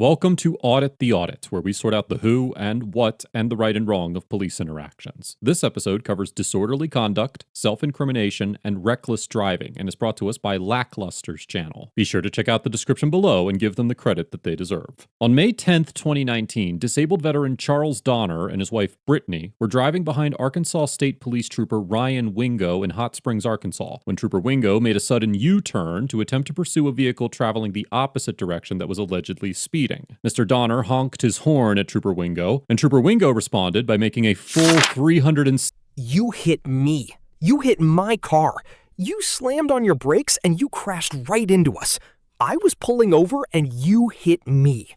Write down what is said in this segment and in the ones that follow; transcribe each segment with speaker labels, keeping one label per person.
Speaker 1: Welcome to Audit the Audit, where we sort out the who and what and the right and wrong of police interactions. This episode covers disorderly conduct, self-incrimination, and reckless driving, and is brought to us by Lackluster's channel. Be sure to check out the description below and give them the credit that they deserve. On May 10th, 2019, disabled veteran Charles Donner and his wife Brittany were driving behind Arkansas State Police Trooper Ryan Wingo in Hot Springs, Arkansas, when Trooper Wingo made a sudden U-turn to attempt to pursue a vehicle traveling the opposite direction that was allegedly speeding. Mr. Donner honked his horn at Trooper Wingo, and Trooper Wingo responded by making a full 300
Speaker 2: You hit me. You hit my car. You slammed on your brakes and you crashed right into us. I was pulling over and you hit me.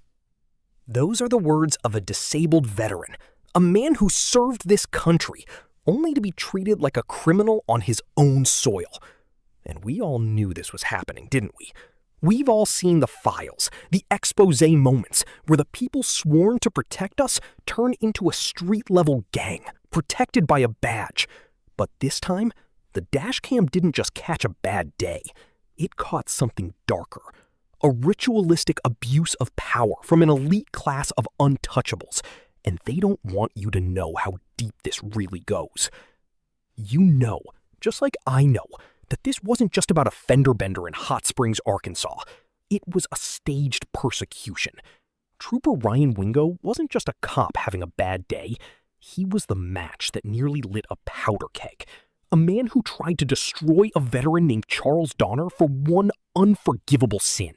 Speaker 2: Those are the words of a disabled veteran, a man who served this country, only to be treated like a criminal on his own soil. And we all knew this was happening, didn't we? We've all seen the files, the expose moments, where the people sworn to protect us turn into a street-level gang, protected by a badge. But this time, the Dashcam didn't just catch a bad day. It caught something darker. A ritualistic abuse of power from an elite class of untouchables. And they don't want you to know how deep this really goes. You know, just like I know, that this wasn't just about a fender bender in Hot Springs, Arkansas. It was a staged persecution. Trooper Ryan Wingo wasn't just a cop having a bad day. He was the match that nearly lit a powder keg. A man who tried to destroy a veteran named Charles Donner for one unforgivable sin: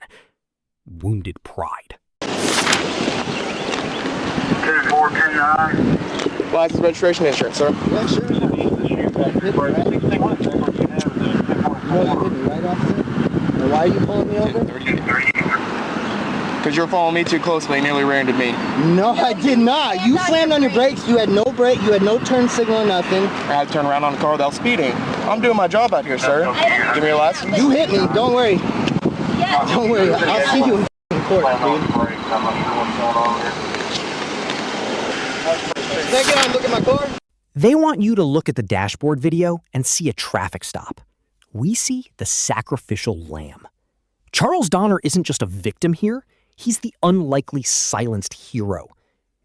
Speaker 2: wounded pride.
Speaker 3: 2429. License, registration, insurance, sir.
Speaker 4: Yeah, sure. You know you hit me, right, officer? And why are you pulling me over?
Speaker 3: Because you're following me too closely and nearly ran into me.
Speaker 4: No, I did not. You slammed on your brakes. You had no brake. You had no turn signal or nothing.
Speaker 3: I had to turn around on the car without speeding. I'm doing my job out here, sir. Give me your license.
Speaker 4: You hit me. Don't worry. Don't worry. I'll see you in court, dude. Take it on. Look at my car.
Speaker 2: They want you to look at the dashboard video and see a traffic stop. We see the sacrificial lamb. Charles Donner isn't just a victim here, he's the unlikely silenced hero.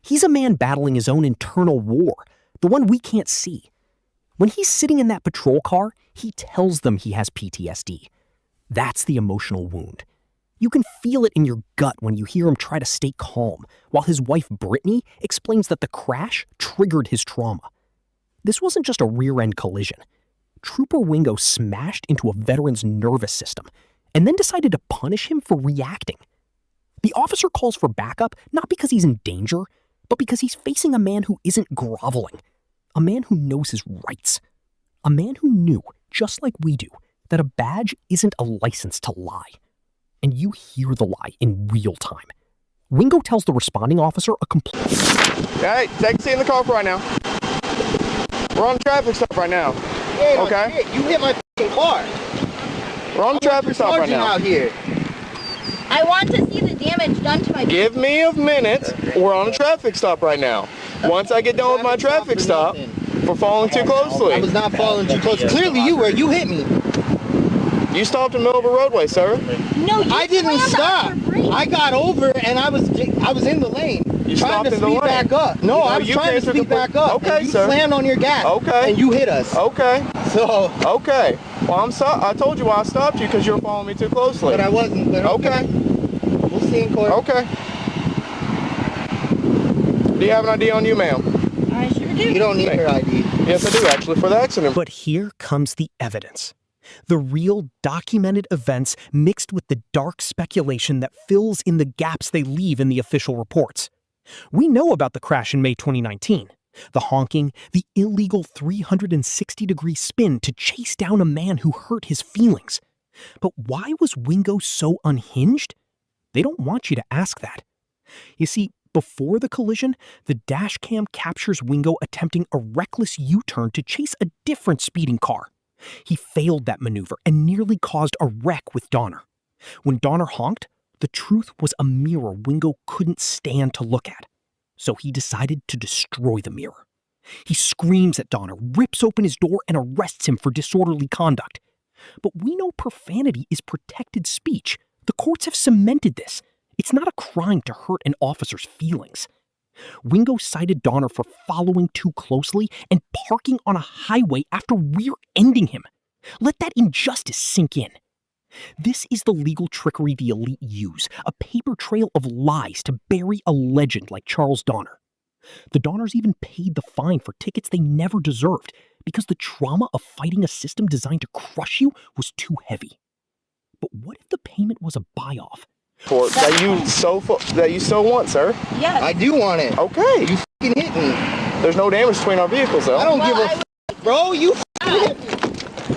Speaker 2: He's a man battling his own internal war, the one we can't see. When he's sitting in that patrol car, he tells them he has PTSD. That's the emotional wound. You can feel it in your gut when you hear him try to stay calm, while his wife Brittany explains that the crash triggered his trauma. This wasn't just a rear-end collision. Trooper Wingo smashed into a veteran's nervous system and then decided to punish him for reacting. The officer calls for backup not because he's in danger, but because he's facing a man who isn't groveling, a man who knows his rights, a man who knew, just like we do, that a badge isn't a license to lie. And you hear the lie in real time. Wingo tells the responding officer a complete...
Speaker 3: Hey, take a seat in the car for right now. We're on a traffic stop right now.
Speaker 4: Hey,
Speaker 3: okay?
Speaker 4: Shit, you hit my car.
Speaker 3: We're on a traffic stop right now.
Speaker 4: Out here.
Speaker 5: I want to see the damage done to my vehicle.
Speaker 3: Give me a minute. We're on a traffic stop right now. Once I get done with my traffic stop, for following too closely.
Speaker 4: I was not following too close. Clearly you were. You hit me.
Speaker 3: You stopped in the middle of a roadway, sir.
Speaker 5: No, you
Speaker 4: I didn't stop. I got over and I was in the lane.
Speaker 3: You
Speaker 4: trying to speed back up. No, I was trying to speed back up.
Speaker 3: Okay,
Speaker 4: you
Speaker 3: sir.
Speaker 4: Slammed on your gas.
Speaker 3: Okay.
Speaker 4: And you hit us.
Speaker 3: Okay.
Speaker 4: So.
Speaker 3: Okay. Well, I told you why I stopped you, because you were following me too closely.
Speaker 4: But I wasn't. But
Speaker 3: okay.
Speaker 4: We'll see in court.
Speaker 3: Okay. Do you have an ID on you, ma'am?
Speaker 5: I sure do.
Speaker 4: You don't need her ID.
Speaker 3: Yes, I do, actually, for the accident.
Speaker 2: But here comes the evidence. The real documented events mixed with the dark speculation that fills in the gaps they leave in the official reports. We know about the crash in May 2019, the honking, the illegal 360-degree spin to chase down a man who hurt his feelings. But why was Wingo so unhinged? They don't want you to ask that. You see, before the collision, the Dashcam captures Wingo attempting a reckless U-turn to chase a different speeding car. He failed that maneuver and nearly caused a wreck with Donner. When Donner honked, the truth was a mirror Wingo couldn't stand to look at. So he decided to destroy the mirror. He screams at Donner, rips open his door, and arrests him for disorderly conduct. But we know profanity is protected speech. The courts have cemented this. It's not a crime to hurt an officer's feelings. Wingo cited Donner for following too closely and parking on a highway after rear-ending him. Let that injustice sink in. This is the legal trickery the elite use, a paper trail of lies to bury a legend like Charles Donner. The Donners even paid the fine for tickets they never deserved because the trauma of fighting a system designed to crush you was too heavy. But what if the payment was a buy-off?
Speaker 3: That you so want, sir.
Speaker 5: Yes.
Speaker 4: I do want it.
Speaker 3: Okay.
Speaker 4: You f***ing hit me.
Speaker 3: There's no damage between our vehicles, though.
Speaker 4: I don't give a f***, bro. You f***ing hit me.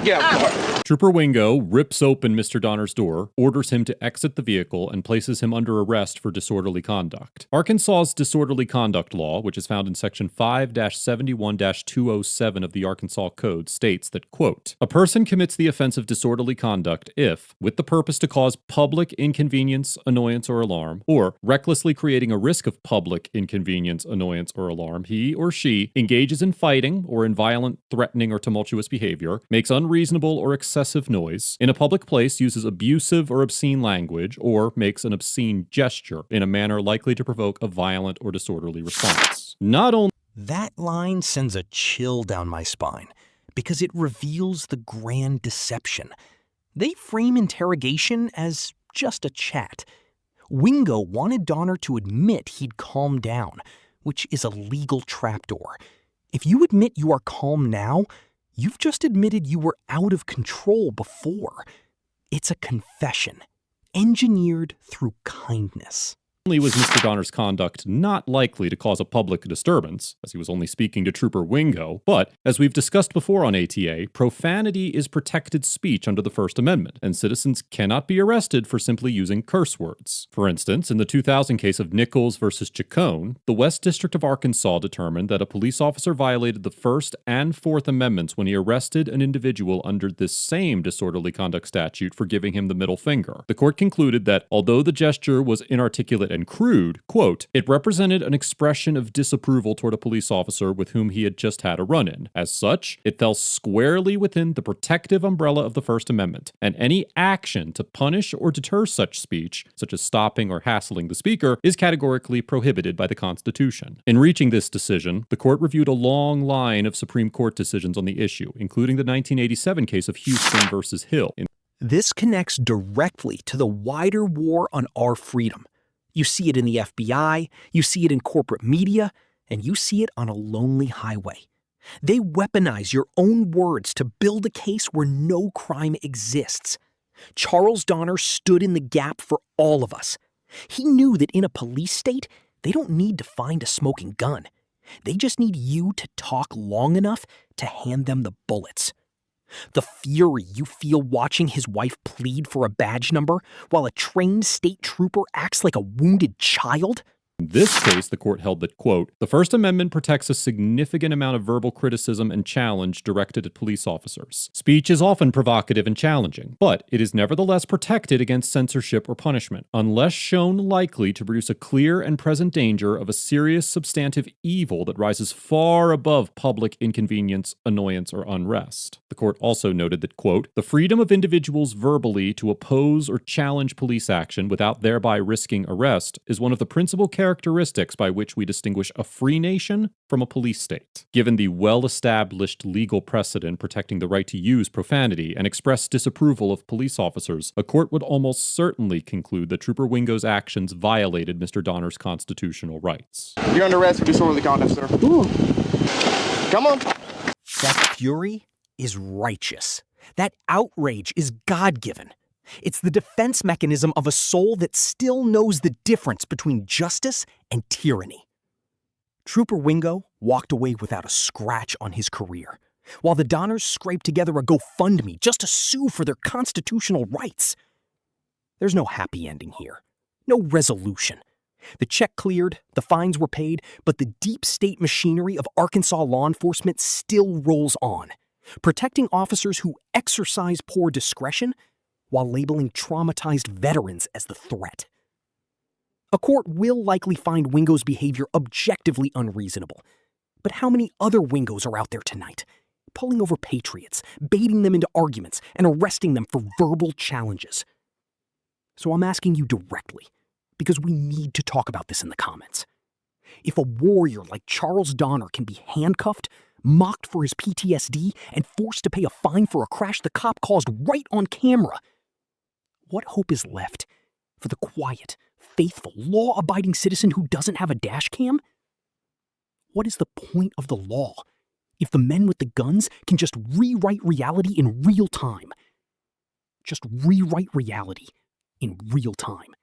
Speaker 3: Yeah.
Speaker 1: Trooper Wingo rips open Mr. Donner's door, orders him to exit the vehicle, and places him under arrest for disorderly conduct. Arkansas's disorderly conduct law, which is found in Section 5-71-207 of the Arkansas Code, states that, quote, a person commits the offense of disorderly conduct if, with the purpose to cause public inconvenience, annoyance, or alarm, or recklessly creating a risk of public inconvenience, annoyance, or alarm, he or she engages in fighting or in violent, threatening, or tumultuous behavior, makes unreasonable or excessive noise, in a public place uses abusive or obscene language, or makes an obscene gesture in a manner likely to provoke a violent or disorderly response. Not only
Speaker 2: That line sends a chill down my spine because it reveals the grand deception. They frame interrogation as just a chat. Wingo wanted Donner to admit he'd calmed down, which is a legal trapdoor. If you admit you are calm now, you've just admitted you were out of control before. It's a confession, engineered through kindness.
Speaker 1: was Mr. Donner's conduct not likely to cause a public disturbance, as he was only speaking to Trooper Wingo, but, as we've discussed before on ATA, profanity is protected speech under the First Amendment, and citizens cannot be arrested for simply using curse words. For instance, in the 2000 case of Nichols versus Chacon, the West District of Arkansas determined that a police officer violated the First and Fourth Amendments when he arrested an individual under this same disorderly conduct statute for giving him the middle finger. The court concluded that, although the gesture was inarticulate and crude, quote, it represented an expression of disapproval toward a police officer with whom he had just had a run-in. As such, it fell squarely within the protective umbrella of the First Amendment, and any action to punish or deter such speech, such as stopping or hassling the speaker, is categorically prohibited by the Constitution. In reaching this decision, the court reviewed a long line of Supreme Court decisions on the issue, including the 1987 case of Houston versus Hill.
Speaker 2: This connects directly to the wider war on our freedom. You see it in the FBI, you see it in corporate media, and you see it on a lonely highway. They weaponize your own words to build a case where no crime exists. Charles Donner stood in the gap for all of us. He knew that in a police state, they don't need to find a smoking gun. They just need you to talk long enough to hand them the bullets. The fury you feel watching his wife plead for a badge number while a trained state trooper acts like a wounded child?
Speaker 1: In this case, the court held that, quote, the First Amendment protects a significant amount of verbal criticism and challenge directed at police officers. Speech is often provocative and challenging, but it is nevertheless protected against censorship or punishment, unless shown likely to produce a clear and present danger of a serious substantive evil that rises far above public inconvenience, annoyance, or unrest. The court also noted that, quote, the freedom of individuals verbally to oppose or challenge police action without thereby risking arrest is one of the principal characteristics by which we distinguish a free nation from a police state. Given the well-established legal precedent protecting the right to use profanity and express disapproval of police officers, a court would almost certainly conclude that Trooper Wingo's actions violated Mr. Donner's constitutional rights.
Speaker 3: You're under arrest for disorderly conduct, sir. Ooh. Come on.
Speaker 2: That fury is righteous. That outrage is God-given. It's the defense mechanism of a soul that still knows the difference between justice and tyranny. Trooper Wingo walked away without a scratch on his career, while the Donners scraped together a GoFundMe just to sue for their constitutional rights. There's no happy ending here, no resolution. The check cleared, the fines were paid, but the deep state machinery of Arkansas law enforcement still rolls on, protecting officers who exercise poor discretion while labeling traumatized veterans as the threat. A court will likely find Wingo's behavior objectively unreasonable. But how many other Wingos are out there tonight, pulling over patriots, baiting them into arguments, and arresting them for verbal challenges? So I'm asking you directly, because we need to talk about this in the comments. If a warrior like Charles Donner can be handcuffed, mocked for his PTSD, and forced to pay a fine for a crash the cop caused right on camera, what hope is left for the quiet, faithful, law-abiding citizen who doesn't have a dash cam? What is the point of the law if the men with the guns can just rewrite reality in real time? Just rewrite reality in real time.